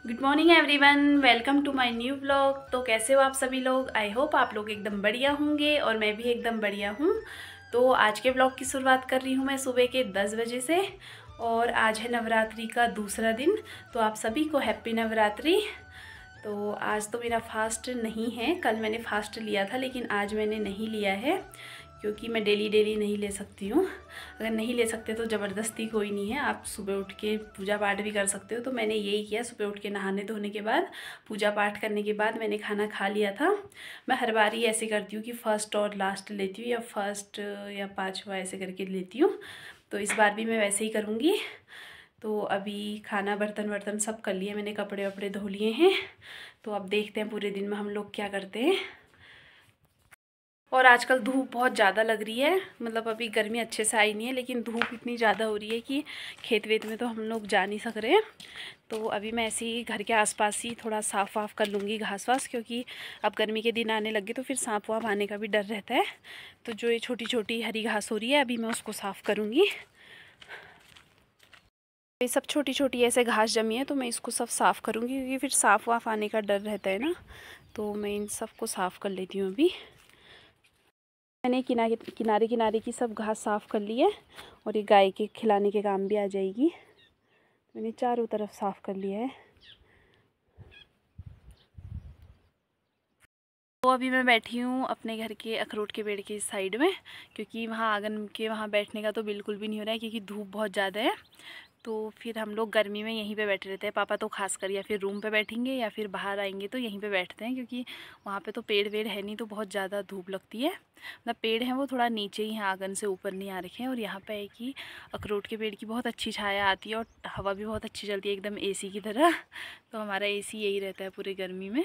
Good morning everyone, welcome to my new blog. तो कैसे हो आप सभी लोग? आई होप आप लोग एकदम बढ़िया होंगे और मैं भी एकदम बढ़िया हूँ। तो आज के ब्लॉग की शुरुआत कर रही हूँ मैं सुबह के 10 बजे से और आज है नवरात्रि का दूसरा दिन। तो आप सभी को हैप्पी नवरात्रि। तो आज तो मेरा फास्ट नहीं है, कल मैंने फास्ट लिया था लेकिन आज मैंने नहीं लिया है क्योंकि मैं डेली डेली नहीं ले सकती हूँ। अगर नहीं ले सकते तो ज़बरदस्ती कोई नहीं है, आप सुबह उठ के पूजा पाठ भी कर सकते हो। तो मैंने यही किया, सुबह उठ के नहाने धोने के बाद पूजा पाठ करने के बाद मैंने खाना खा लिया था। मैं हर बार ही ऐसे करती हूँ कि फ़र्स्ट और लास्ट लेती हूँ या फर्स्ट या पाँचवा ऐसे करके लेती हूँ। तो इस बार भी मैं वैसे ही करूँगी। तो अभी खाना बर्तन वर्तन सब कर लिए मैंने, कपड़े वपड़े धो लिए हैं। तो अब देखते हैं पूरे दिन में हम लोग क्या करते हैं। और आजकल धूप बहुत ज़्यादा लग रही है, मतलब अभी गर्मी अच्छे से आई नहीं है लेकिन धूप इतनी ज़्यादा हो रही है कि खेत वेत में तो हम लोग जा नहीं सक रहे। तो अभी मैं ऐसे ही घर के आसपास ही थोड़ा साफ़ वाफ़ कर लूँगी घास वास, क्योंकि अब गर्मी के दिन आने लगे तो फिर सांप वाप आने का भी डर रहता है। तो जो ये छोटी छोटी हरी घास हो रही है अभी मैं उसको साफ़ करूँगी। ये सब छोटी छोटी ऐसे घास जमी है तो मैं इसको सब साफ़ करूँगी क्योंकि फिर सांप वाफ आने का डर रहता है ना। तो मैं इन सब को साफ़ कर लेती हूँ अभी। मैंने किनारे किनारे की सब घास साफ़ कर ली है और ये गाय के खिलाने के काम भी आ जाएगी। मैंने चारों तरफ साफ़ कर लिया है। तो अभी मैं बैठी हूँ अपने घर के अखरोट के पेड़ के साइड में, क्योंकि वहाँ आंगन के वहाँ बैठने का तो बिल्कुल भी नहीं हो रहा है क्योंकि धूप बहुत ज़्यादा है। तो फिर हम लोग गर्मी में यहीं पे बैठे रहते हैं, पापा तो खासकर या फिर रूम पे बैठेंगे या फिर बाहर आएंगे तो यहीं पे बैठते हैं, क्योंकि वहाँ पे तो पेड़ वेड़ है नहीं तो बहुत ज़्यादा धूप लगती है। मतलब पेड़ हैं वो थोड़ा नीचे ही हैं, आंगन से ऊपर नहीं आ रखे हैं। और यहाँ पे है कि अखरोट के पेड़ की बहुत अच्छी छाया आती है और हवा भी बहुत अच्छी चलती है, एकदम AC की तरह। तो हमारा AC यही रहता है पूरे गर्मी में।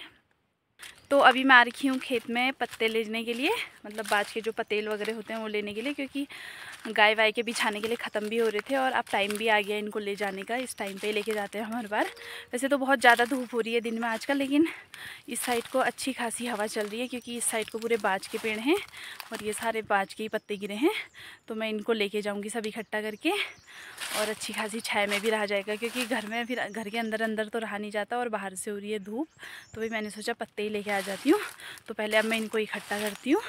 तो अभी मैं आ रखी हूँ खेत में पत्ते लेने के लिए, मतलब बाज के जो पतेल वगैरह होते हैं वो लेने के लिए, क्योंकि गाय वाय के बिछाने के लिए ख़त्म भी हो रहे थे और अब टाइम भी आ गया इनको ले जाने का। इस टाइम पे लेके जाते हैं हम हर बार। वैसे तो बहुत ज़्यादा धूप हो रही है दिन में आजकल, लेकिन इस साइड को अच्छी खासी हवा चल रही है क्योंकि इस साइड को पूरे बाज के पेड़ हैं और ये सारे बाज के ही पत्ते गिरे हैं। तो मैं इनको लेके जाऊँगी सब इकट्ठा करके और अच्छी खासी छाया में भी रहा जाएगा, क्योंकि घर में फिर घर के अंदर अंदर तो रहा नहीं जाता और बाहर से हो रही है धूप। तो भी मैंने सोचा पत्ते ही लेके आ जाती हूँ। तो पहले अब मैं इनको इकट्ठा करती हूँ।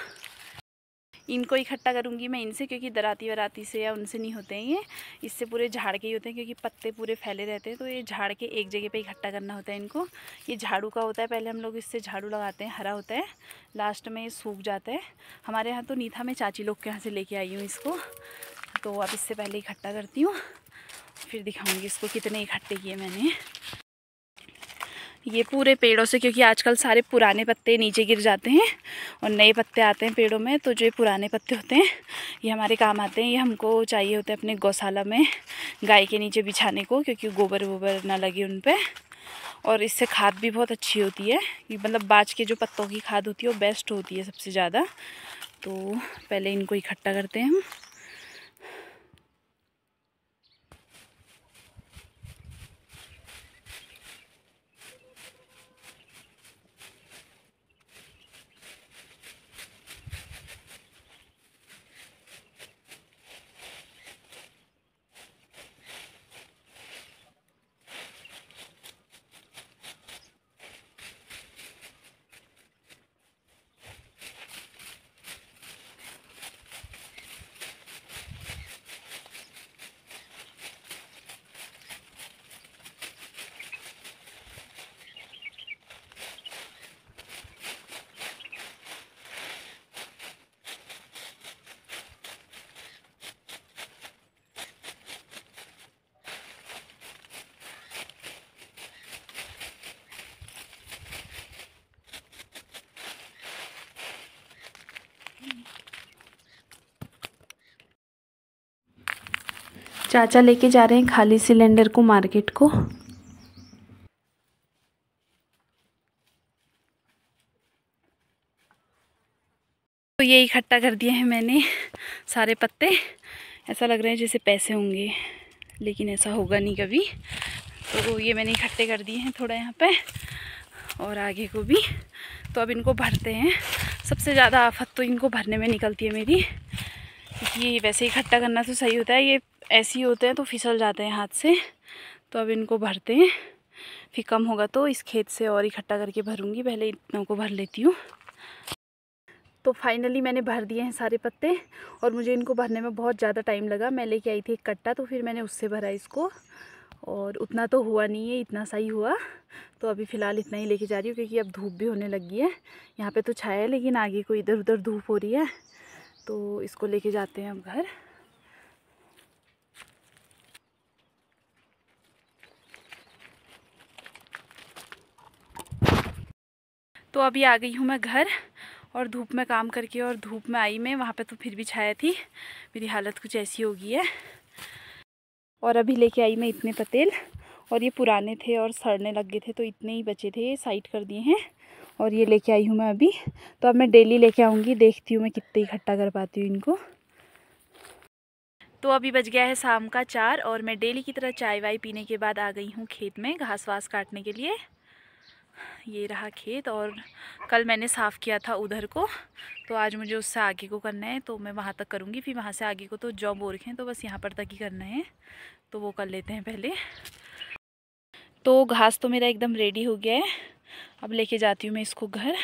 इनको इकट्ठा करूँगी मैं इनसे, क्योंकि दराती वराती से या उनसे नहीं होते हैं ये, इससे पूरे झाड़ के ही होते हैं क्योंकि पत्ते पूरे फैले रहते हैं। तो ये झाड़ के एक जगह पे इकट्ठा करना होता है इनको। ये झाड़ू का होता है, पहले हम लोग इससे झाड़ू लगाते हैं, हरा होता है, लास्ट में ये सूख जाता है। हमारे यहाँ तो नहीं था, मैं चाची लोग के यहाँ से लेके आई हूँ इसको। तो अब इससे पहले इकट्ठा करती हूँ, फिर दिखाऊँगी इसको कितने इकट्ठे किए मैंने। ये पूरे पेड़ों से, क्योंकि आजकल सारे पुराने पत्ते नीचे गिर जाते हैं और नए पत्ते आते हैं पेड़ों में। तो जो ये पुराने पत्ते होते हैं ये हमारे काम आते हैं, ये हमको चाहिए होते हैं अपने गौशाला में गाय के नीचे बिछाने को, क्योंकि गोबर वोबर ना लगे उन पर। और इससे खाद भी बहुत अच्छी होती है, मतलब बाज के जो पत्तों की खाद होती है वो बेस्ट होती है सबसे ज़्यादा। तो पहले इनको इकट्ठा करते हैं हम। चाचा लेके जा रहे हैं खाली सिलेंडर को मार्केट को। तो ये इकट्ठा कर दिए हैं मैंने सारे पत्ते। ऐसा लग रहा है जैसे पैसे होंगे, लेकिन ऐसा होगा नहीं कभी। तो ये मैंने इकट्ठे कर दिए हैं थोड़ा यहाँ पे और आगे को भी। तो अब इनको भरते हैं। सबसे ज़्यादा आफत तो इनको भरने में निकलती है मेरी, क्योंकि ये वैसे इकट्ठा करना तो सही होता है, ये ऐसे ही होते हैं तो फिसल जाते हैं हाथ से। तो अब इनको भरते हैं फिर कम होगा तो इस खेत से और इकट्ठा करके भरूंगी। पहले इतनों को भर लेती हूँ। तो फाइनली मैंने भर दिए हैं सारे पत्ते और मुझे इनको भरने में बहुत ज़्यादा टाइम लगा। मैं लेके आई थी एक कट्टा, तो फिर मैंने उससे भरा इसको और उतना तो हुआ नहीं है, इतना सही हुआ। तो अभी फ़िलहाल इतना ही लेके जा रही हूँ क्योंकि अब धूप भी होने लगी है। यहाँ पे तो छाया है लेकिन आगे को इधर उधर धूप हो रही है, तो इसको लेके जाते हैं अब घर। तो अभी आ गई हूँ मैं घर और धूप में काम करके, और धूप में आई मैं, वहाँ पे तो फिर भी छाया थी। मेरी हालत कुछ ऐसी हो गई है। और अभी लेके आई मैं इतने पतेल, और ये पुराने थे और सड़ने लग गए थे, तो इतने ही बचे थे, ये साइड कर दिए हैं। और ये लेके आई हूँ मैं अभी। तो अब मैं डेली लेके आऊँगी, देखती हूँ मैं कितने इकट्ठा कर पाती हूँ इनको। तो अभी बज गया है शाम का 4 और मैं डेली की तरह चाय वाय पीने के बाद आ गई हूँ खेत में घास वास काटने के लिए। ये रहा खेत, और कल मैंने साफ़ किया था उधर को, तो आज मुझे उससे आगे को करना है, तो मैं वहाँ तक करूँगी। फिर वहाँ से आगे को तो जॉब हो रखे हैं, तो बस यहाँ पर तक ही करना है, तो वो कर लेते हैं पहले। तो घास तो मेरा एकदम रेडी हो गया है, अब लेके जाती हूँ मैं इसको घर।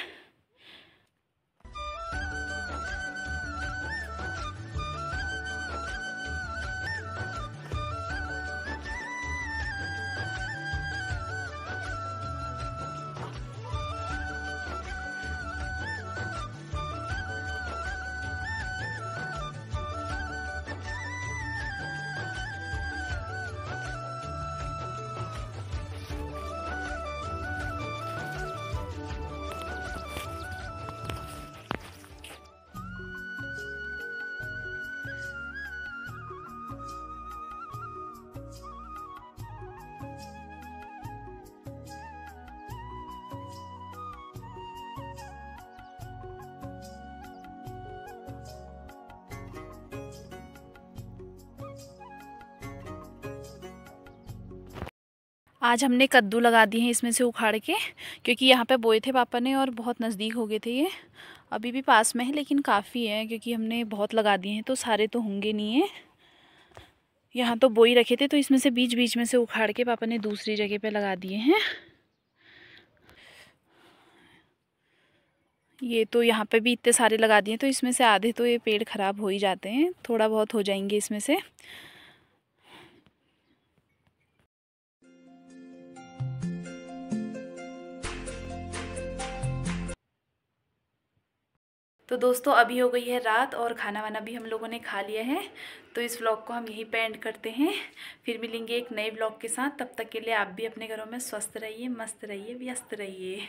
आज हमने कद्दू लगा दिए हैं इसमें से उखाड़ के, क्योंकि यहाँ पे बोए थे पापा ने और बहुत नज़दीक हो गए थे ये। अभी भी पास में है लेकिन काफ़ी है, क्योंकि हमने बहुत लगा दिए हैं, तो सारे तो होंगे नहीं है। यहाँ तो बोई रखे थे, तो इसमें से बीच बीच में से उखाड़ के पापा ने दूसरी जगह पे लगा दिए हैं। ये तो यहाँ पे भी इतने सारे लगा दिए, तो इसमें से आधे तो ये पेड़ ख़राब हो ही जाते हैं, थोड़ा बहुत हो जाएंगे इसमें से। तो दोस्तों अभी हो गई है रात और खाना वाना भी हम लोगों ने खा लिया है, तो इस व्लॉग को हम यहीं पे एंड करते हैं। फिर मिलेंगे एक नए व्लॉग के साथ, तब तक के लिए आप भी अपने घरों में स्वस्थ रहिए, मस्त रहिए, व्यस्त रहिए।